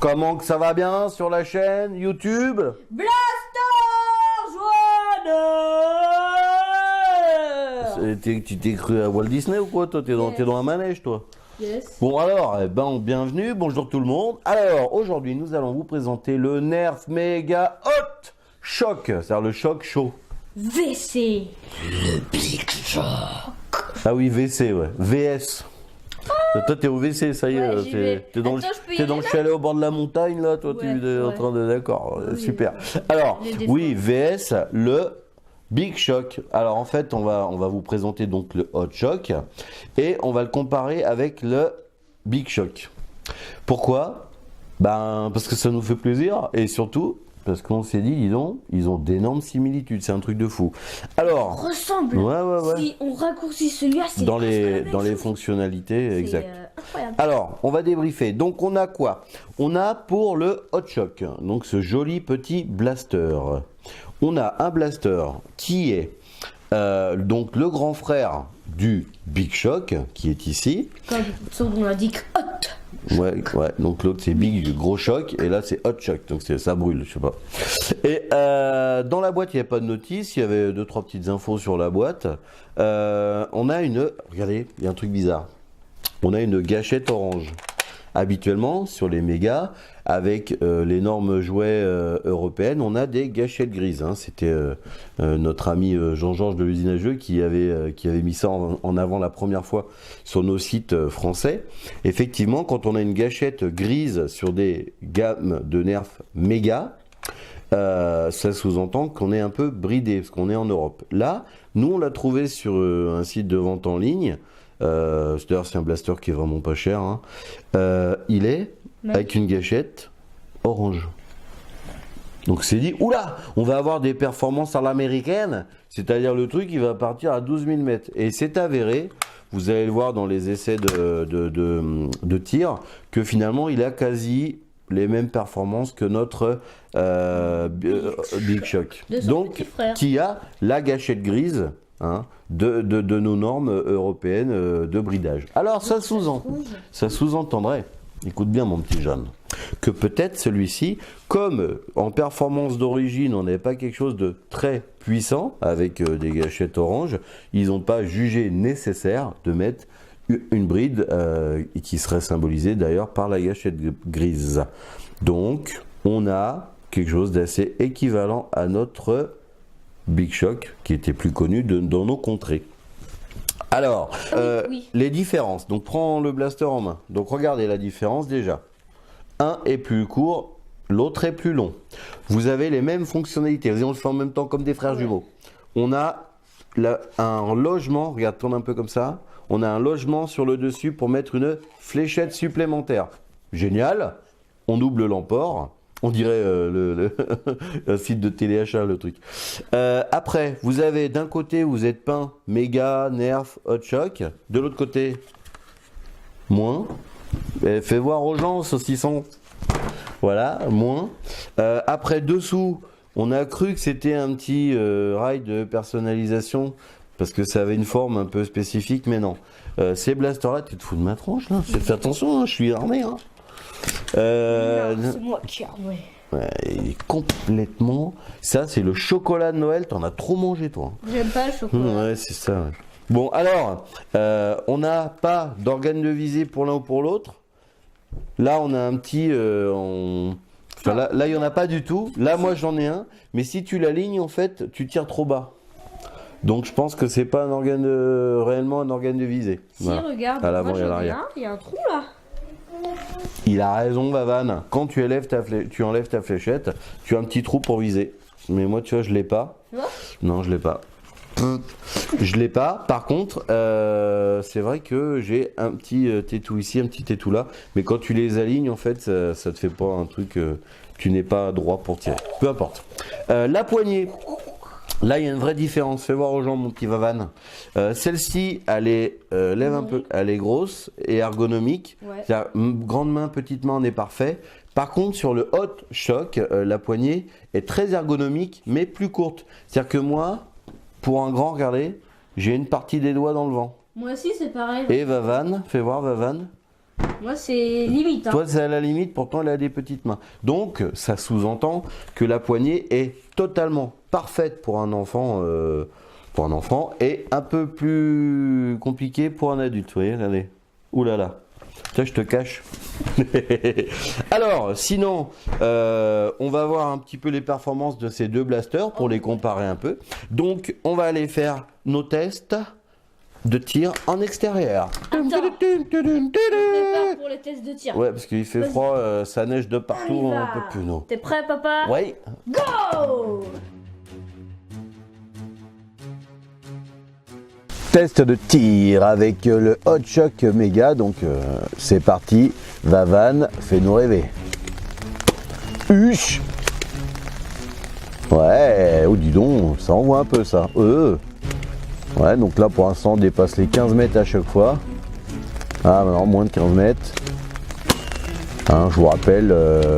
Comment que ça va bien sur la chaîne YouTube? Blaster Joanneux. Tu t'es cru à Walt Disney ou quoi? Toi, t'es dans un manège, toi? Yes. Bon alors, bienvenue, bonjour tout le monde. Alors, aujourd'hui, nous allons vous présenter le Nerf Mega Hot Shock, c'est-à-dire le choc chaud. VC. Le Big Shock. Ah oui, VC, ouais. VS. Toi, t'es au WC, ça y est. Ouais, t'es dans, Attends, t'es dans le chalet au bord de la montagne, là. Toi, tu es en train de. D'accord, Oui, super. Alors, oui, VS, le Big Shock. Alors, en fait, on va vous présenter donc le Hot Shock et on va le comparer avec le Big Shock. Pourquoi? Parce que ça nous fait plaisir et surtout. Parce qu'on s'est dit, dis donc, ils ont d'énormes similitudes, c'est un truc de fou. Alors, ressemble. ouais. Si on raccourcit celui-là, c'est dans les fonctionnalités, exact. Incroyable. Alors, on va débriefer. Donc, on a quoi? On a pour le Hot Shock, donc ce joli petit blaster. On a un blaster qui est donc le grand frère du Big Shock, qui est ici. Comme son nom l'indique, hot. Ouais, donc l'autre c'est Big, du gros choc, et là c'est Hot Shock, donc ça brûle, je sais pas. Et dans la boîte, il n'y avait pas de notice, il y avait 2-3 petites infos sur la boîte. On a regardez, il y a un truc bizarre. On a une gâchette orange. Habituellement, sur les mégas, avec les normes jouets européennes, on a des gâchettes grises. Hein. C'était notre ami Jean-Georges de l'usine à jeux qui avait mis ça en avant la première fois sur nos sites français. Effectivement, quand on a une gâchette grise sur des gammes de Nerf méga, ça sous-entend qu'on est un peu bridé, parce qu'on est en Europe. Là, nous, on l'a trouvé sur un site de vente en ligne. D'ailleurs, c'est un blaster qui est vraiment pas cher. Hein. Il est avec une gâchette orange. Donc c'est dit, oula, on va avoir des performances à l'américaine, c'est-à-dire le truc il va partir à 12 000 mètres. Et c'est avéré, vous allez le voir dans les essais de tir, que finalement il a quasi les mêmes performances que notre Big Shock. Donc qui a la gâchette grise. Hein, de nos normes européennes de bridage. Alors ça sous-entendrait, écoute bien mon petit Jeanne, que peut-être celui-ci, comme en performance d'origine on n'avait pas quelque chose de très puissant avec des gâchettes orange, ils n'ont pas jugé nécessaire de mettre une bride qui serait symbolisée d'ailleurs par la gâchette grise. Donc on a quelque chose d'assez équivalent à notre Big Shock, qui était plus connu dans nos contrées. Alors, les différences. Donc, prends le blaster en main. Donc, regardez la différence déjà. Un est plus court, l'autre est plus long. Vous avez les mêmes fonctionnalités. On le fait en même temps comme des frères jumeaux. On a un logement, regarde, tourne un peu comme ça. On a un logement sur le dessus pour mettre une fléchette supplémentaire. Génial. On double l'emport. On dirait un site de téléachat, le truc. Après, vous avez d'un côté, vous êtes peint méga, Nerf, Hot Shock. De l'autre côté, moins. Fais voir aux gens, saucisson. Voilà, moins. Après, dessous, on a cru que c'était un petit rail de personnalisation parce que ça avait une forme un peu spécifique, mais non. Ces blasters-là, tu te fous de ma tronche, là. Fais attention, hein, je suis armé, hein. Non, c'est moi qui ai armé. Ouais, il est complètement. Ça, c'est le chocolat de Noël. T'en as trop mangé, toi. J'aime pas le chocolat. Ouais, c'est ça. Ouais. Bon, alors, on n'a pas d'organe de visée pour l'un ou pour l'autre. Là, on a un petit. Enfin, là, il n'y en a pas du tout. Là, moi, j'en ai un. Mais si tu l'alignes, en fait, tu tires trop bas. Donc, je pense que c'est pas un organe réellement un organe de visée. Si, voilà. regarde, À l'avant moi et à j'en ai l'arrière. un, il y a un trou là. Il a raison, Vavan. Quand tu enlèves ta fléchette, tu as un petit trou pour viser. Mais moi, tu vois, je l'ai pas. Tu vois? Non, je l'ai pas. Je l'ai pas. Par contre, c'est vrai que j'ai un petit tétou ici, un petit tétou là. Mais quand tu les alignes, en fait, ça te fait pas un truc. Tu n'es pas droit pour tirer. Peu importe. La poignée. Là, il y a une vraie différence. Fais voir aux gens, mon petit Vavan. Celle-ci, elle est, lève un peu, elle est grosse et ergonomique. Ouais. C'est-à-dire, grande main, petite main, on est parfait. Par contre, sur le Hot Shock, la poignée est très ergonomique, mais plus courte. C'est-à-dire que moi, pour un grand, regardez, j'ai une partie des doigts dans le vent. Moi aussi, c'est pareil. Et Vavan, fais voir Vavan. Moi, c'est limite. Hein. Toi, c'est à la limite, pourtant, elle a des petites mains. Donc, ça sous-entend que la poignée est totalement parfaite pour un enfant, et un peu plus compliquée pour un adulte. Vous voyez, regardez. Ouh là là. Tiens, je te cache. Alors, sinon, on va voir un petit peu les performances de ces deux blasters pour les comparer un peu. Donc, on va aller faire nos tests de tir en extérieur. Attends. Prépare pour les tests de tir. Ouais, parce qu'il fait froid, ça neige de partout, on peut plus, non. T'es prêt, papa? Oui. Go! Test de tir avec le Hot Shock Mega, donc c'est parti. Vavan, fais-nous rêver. Huch. Ouais, oh dis donc, ça envoie un peu ça. Ouais, donc là pour l'instant on dépasse les 15 mètres à chaque fois. Ah non, moins de 15 mètres. Hein, je vous rappelle,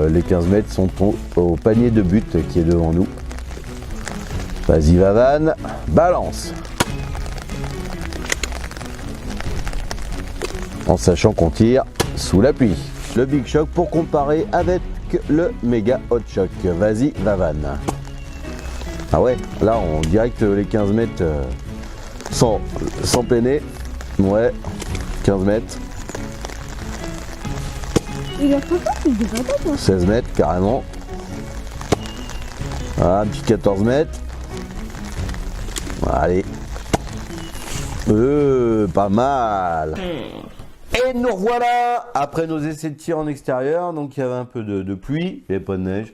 les 15 mètres sont au panier de but qui est devant nous. Vas-y Vavan, balance. En sachant qu'on tire sous la pluie. Le Big Shock pour comparer avec le Mega Hot Shock. Vas-y Vavan. Ah ouais, là on direct les 15 mètres sans peiner. Ouais, 15 mètres. Il a pas il est pas toi. 16 mètres carrément. Voilà, un petit 14 mètres. Allez. Pas mal. Et nous revoilà après nos essais de tir en extérieur. Donc il y avait un peu de pluie, il n'y avait pas de neige.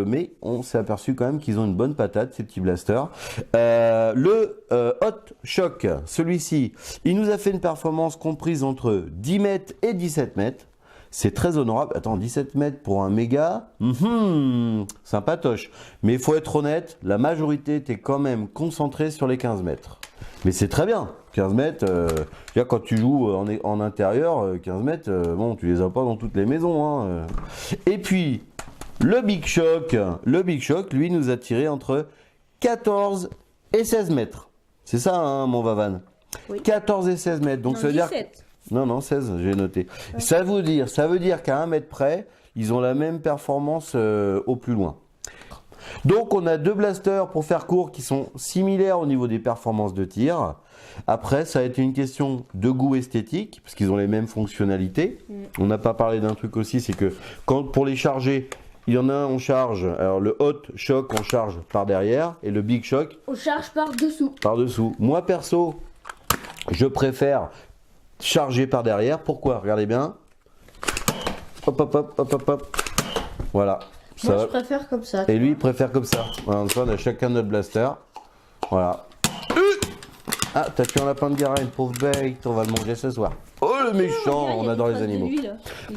Mais on s'est aperçu quand même qu'ils ont une bonne patate, ces petits blasters. Le Hot Shock, celui-ci, il nous a fait une performance comprise entre 10 mètres et 17 mètres. C'est très honorable. Attends, 17 mètres pour un méga, sympatoche. Mais il faut être honnête, la majorité était quand même concentrée sur les 15 mètres. Mais c'est très bien. 15 mètres, quand tu joues en intérieur, 15 mètres, bon, tu les as pas dans toutes les maisons. Hein. Et puis, le Big Shock, lui, nous a tiré entre 14 et 16 mètres. C'est ça, hein, mon Vavan. Oui. 14 et 16 mètres. Donc, Non, ça veut 17. dire... Non, 16, j'ai noté. Ouais. Ça veut dire qu'à 1 mètre près, ils ont la même performance au plus loin. Donc on a deux blasters pour faire court qui sont similaires au niveau des performances de tir. Après ça a été une question de goût esthétique parce qu'ils ont les mêmes fonctionnalités. On n'a pas parlé d'un truc aussi, c'est que pour les charger, il y en a un on charge, alors le Hot Shock on charge par derrière et le Big Shock on charge par dessous. Moi perso, je préfère charger par derrière. Pourquoi? Regardez bien. Hop. Voilà. Moi, je préfère comme ça. Et lui, il préfère comme ça. Voilà, on a chacun notre blaster. Voilà. Ah, t'as tué un lapin de Garenne, pauvre bête. On va le manger ce soir. Oh, le méchant, on adore les animaux. Lui,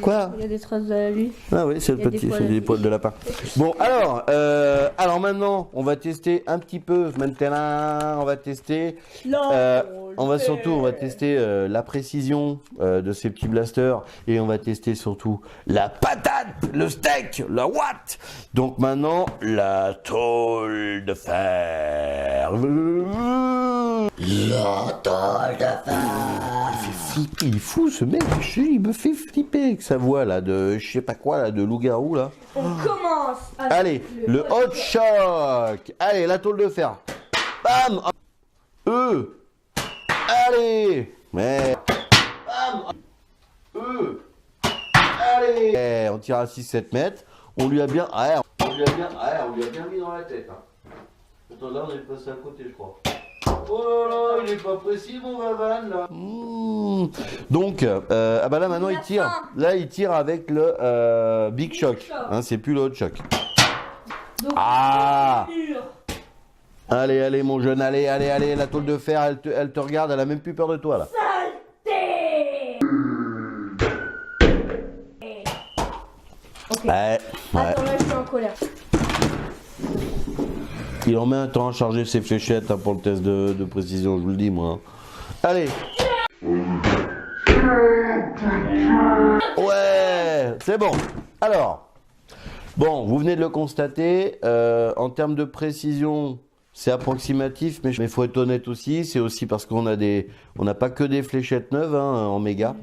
Quoi? Il y a des traces de lui. Ah oui, c'est des poils de lapin. Bon, alors maintenant, on va tester un petit peu. Maintenant, on va tester. On va tester la précision de ces petits blasters et on va tester surtout la patate, le steak, la watt. Donc maintenant, la tôle de fer. La tôle de fer. Il est fou ce mec, il me fait flipper avec sa voix là de je sais pas quoi là, de loup-garou là. On commence. Allez, le Hot Shock. Allez, la tôle de fer. Bam. Allez. Mais. Bam. Allez. On tire à 6-7 mètres. On lui a bien mis dans la tête. Hein. Attends, là on est passé à côté je crois. Oh là là, il est pas précis mon Vavan là. Donc, là maintenant il tire. Là il tire avec le Big Shock. Hein, c'est plus le Hot Shock. Donc, Allez mon jeune, allez, la tôle de fer, elle te regarde, elle a même plus peur de toi là. Okay. Ouais. Attends, là je suis en colère. Il en met un temps à charger ses fléchettes hein, pour le test de précision, je vous le dis moi. Allez. Ouais, c'est bon. Alors, bon, vous venez de le constater, en termes de précision, c'est approximatif, mais il faut être honnête aussi. C'est aussi parce qu'on n'a pas que des fléchettes neuves hein, en méga.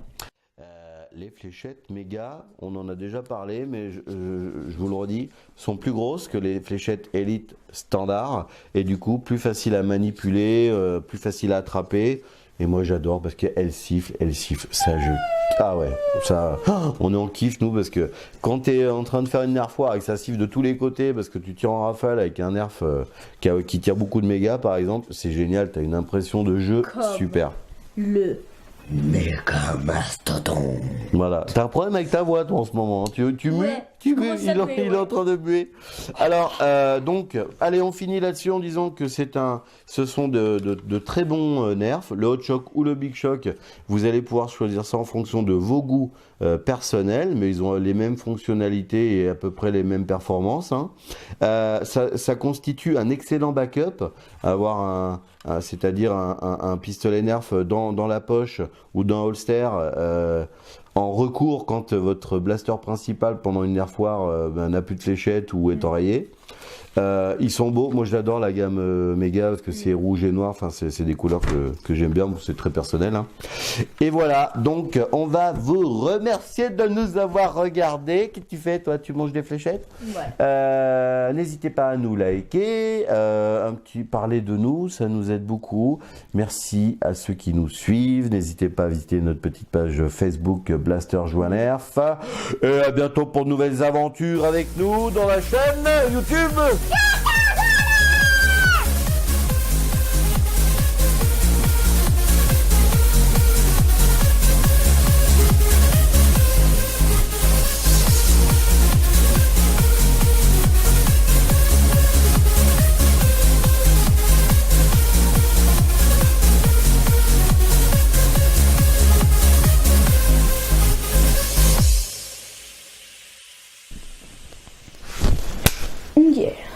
Les fléchettes méga, on en a déjà parlé, mais je vous le redis, sont plus grosses que les fléchettes Elite standard et du coup plus facile à manipuler, plus facile à attraper. Et moi j'adore parce qu'elle siffle, ça ah ouais, ça, on est en kiff nous parce que quand tu es en train de faire une nerf foire et que ça siffle de tous les côtés parce que tu tires en rafale avec un nerf qui tire beaucoup de méga par exemple, c'est génial, tu as une impression de jeu super. Le Méga mastodon. Voilà, t'as un problème avec ta voix toi en ce moment, hein. Tu mues, Ouais, tu je mues, commence à muer, il est en train de muer. Alors donc, allez on finit là-dessus en disant que ce sont de très bons nerfs, le Hot Shock ou le Big Shock, vous allez pouvoir choisir ça en fonction de vos goûts personnels, mais ils ont les mêmes fonctionnalités et à peu près les mêmes performances. Hein. Ça constitue un excellent backup, avoir c'est-à-dire un pistolet nerf dans la poche ou dans un holster en recours quand votre blaster principal pendant une nerf foire n'a plus de fléchette ou est enrayé. Ils sont beaux, moi j'adore la gamme méga parce que c'est rouge et noir, enfin c'est des couleurs que j'aime bien, c'est très personnel hein. Et voilà, donc on va vous remercier de nous avoir regardé. Qu'est-ce que tu fais toi, tu manges des fléchettes? Ouais. N'hésitez pas à nous liker, parler de nous, ça nous aide beaucoup. Merci à ceux qui nous suivent, n'hésitez pas à visiter notre petite page Facebook Blaster Joue à Nerf. Et à bientôt pour de nouvelles aventures avec nous dans la chaîne YouTube. Yeah.